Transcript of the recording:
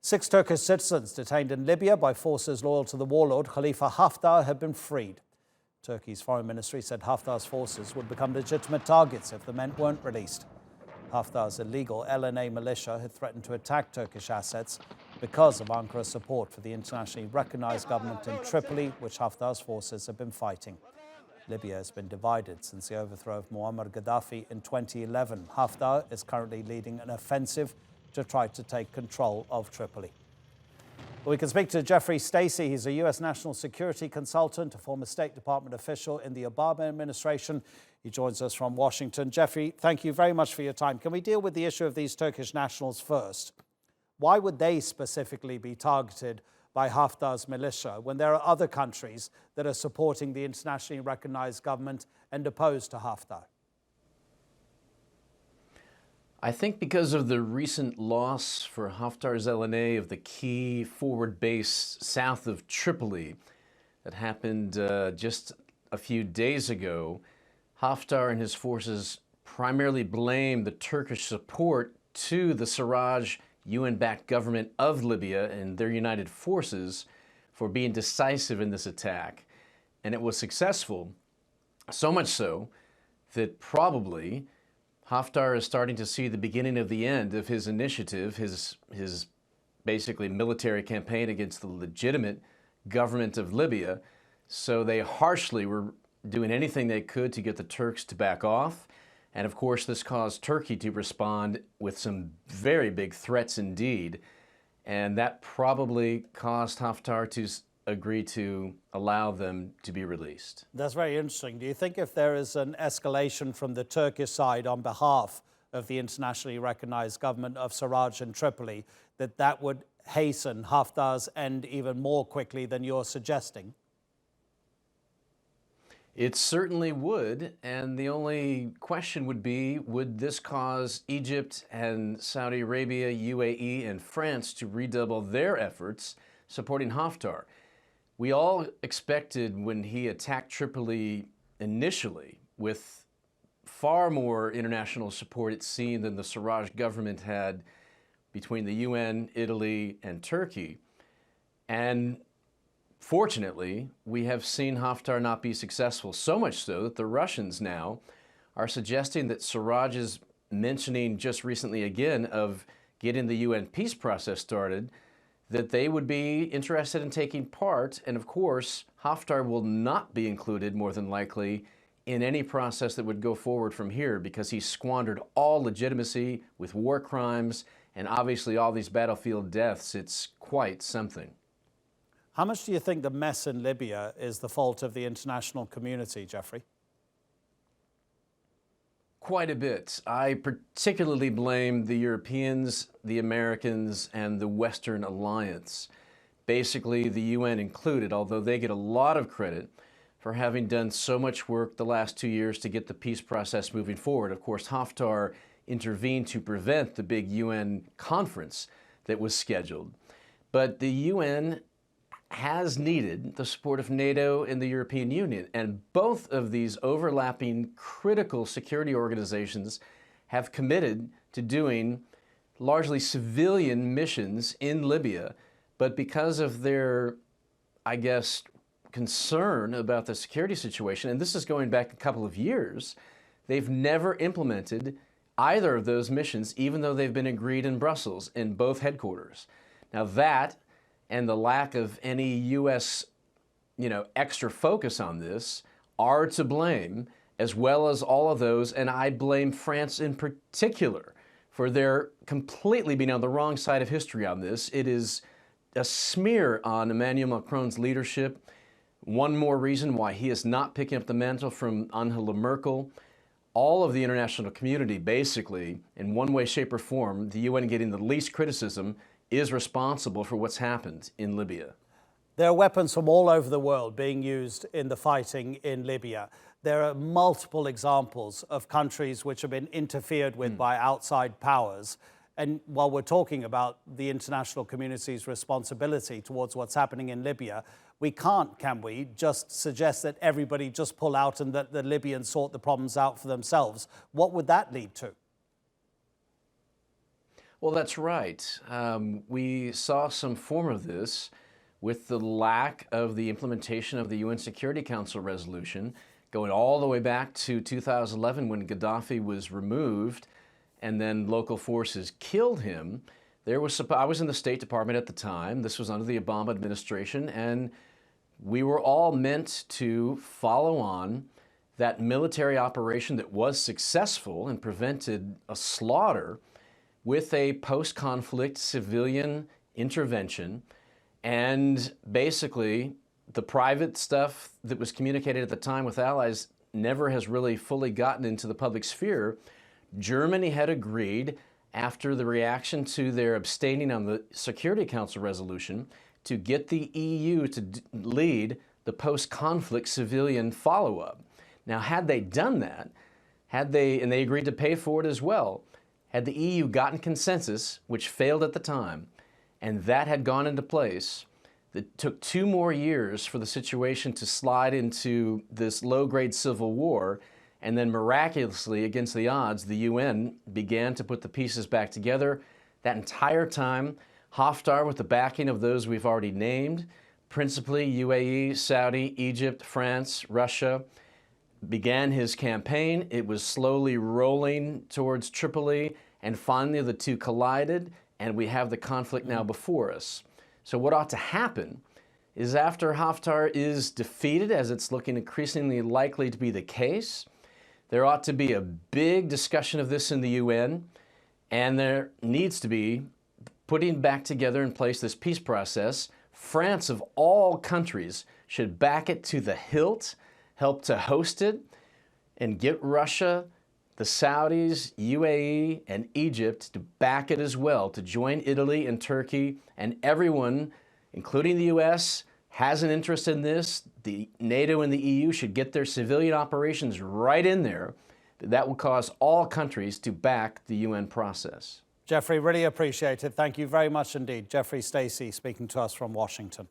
6 Turkish citizens detained in Libya by forces loyal to the warlord Khalifa Haftar have been freed. Turkey's foreign ministry said Haftar's forces would become legitimate targets if the men weren't released. Haftar's illegal LNA militia had threatened to attack Turkish assets because of Ankara's support for the internationally recognized government in Tripoli, which Haftar's forces have been fighting. Libya has been divided since the overthrow of Muammar Gaddafi in 2011. Haftar is currently leading an offensive to try to take control of Tripoli. We can speak to Jeffrey Stacey. He's a U.S. national security consultant, a former State Department official in the Obama administration. He joins us from Washington. Jeffrey, thank you very much for your time. Can we deal with the issue of these Turkish nationals first? Why would they specifically be targeted by Haftar's militia when there are other countries that are supporting the internationally recognized government and opposed to Haftar? I think because of the recent loss for Haftar's LNA of the key forward base south of Tripoli that happened just a few days ago, Haftar and his forces primarily blame the Turkish support to the Sarraj UN-backed government of Libya and their united forces for being decisive in this attack. And it was successful, so much so that probably Haftar is starting to see the beginning of the end of his initiative, his basically military campaign against the legitimate government of Libya. So they harshly were doing anything they could to get the Turks to back off. And of course, this caused Turkey to respond with some very big threats indeed. And that probably caused Haftar to agree to allow them to be released. That's very interesting. Do you think if there is an escalation from the Turkish side on behalf of the internationally recognized government of Sarraj and Tripoli, that would hasten Haftar's end even more quickly than you're suggesting? It certainly would, and the only question would be, would this cause Egypt and Saudi Arabia, UAE, and France to redouble their efforts supporting Haftar? We all expected when he attacked Tripoli initially with far more international support, it seemed, than the Sarraj government had between the UN, Italy, and Turkey. And fortunately, we have seen Haftar not be successful, so much so that the Russians now are suggesting that Sarraj's mentioning just recently again of getting the UN peace process started, that they would be interested in taking part. And of course, Haftar will not be included, more than likely, in any process that would go forward from here because he squandered all legitimacy with war crimes and obviously all these battlefield deaths. It's quite something. How much do you think the mess in Libya is the fault of the international community, Jeffrey? Quite a bit. I particularly blame the Europeans, the Americans, and the Western Alliance. Basically, the UN included, although they get a lot of credit for having done so much work the last 2 years to get the peace process moving forward. Of course, Haftar intervened to prevent the big UN conference that was scheduled. But the UN has needed the support of NATO and the European Union, and both of these overlapping critical security organizations have committed to doing largely civilian missions in Libya, but because of their, I guess, concern about the security situation, and this is going back a couple of years, they've never implemented either of those missions, even though they've been agreed in Brussels in both headquarters. Now that and the lack of any U.S. extra focus on this are to blame, as well as all of those, and I blame France in particular for their completely being on the wrong side of history on this. It is a smear on Emmanuel Macron's leadership. One more reason why he is not picking up the mantle from Angela Merkel. All of the international community, basically, in one way, shape, or form, the UN getting the least criticism, is responsible for what's happened in Libya. There are weapons from all over the world being used in the fighting in Libya. There are multiple examples of countries which have been interfered with by outside powers. And while we're talking about the international community's responsibility towards what's happening in Libya, we can't, can we, just suggest that everybody just pull out and that the Libyans sort the problems out for themselves? What would that lead to? Well, that's right. We saw some form of this with the lack of the implementation of the UN Security Council resolution, going all the way back to 2011 when Gaddafi was removed and then local forces killed him. I was in the State Department at the time. This was under the Obama administration, and we were all meant to follow on that military operation that was successful and prevented a slaughter with a post-conflict civilian intervention. And basically, the private stuff that was communicated at the time with allies never has really fully gotten into the public sphere. Germany had agreed, after the reaction to their abstaining on the Security Council resolution, to get the EU to lead the post-conflict civilian follow-up. Now, had they done that, and they agreed to pay for it as well, had the EU gotten consensus, which failed at the time, and that had gone into place, it took 2 more years for the situation to slide into this low-grade civil war, and then miraculously, against the odds, the UN began to put the pieces back together. That entire time, Haftar, with the backing of those we've already named, principally UAE, Saudi, Egypt, France, Russia, began his campaign. It was slowly rolling towards Tripoli, and finally the two collided, and we have the conflict now before us. So what ought to happen is, after Haftar is defeated, as it's looking increasingly likely to be the case, there ought to be a big discussion of this in the UN, and there needs to be putting back together in place this peace process. France, of all countries, should back it to the hilt, help to host it, and get Russia, the Saudis, UAE, and Egypt to back it as well, to join Italy and Turkey, and everyone, including the US, has an interest in this. The NATO and the EU should get their civilian operations right in there. That will cause all countries to back the UN process. Jeffrey, really appreciate it. Thank you very much indeed. Jeffrey Stacey speaking to us from Washington.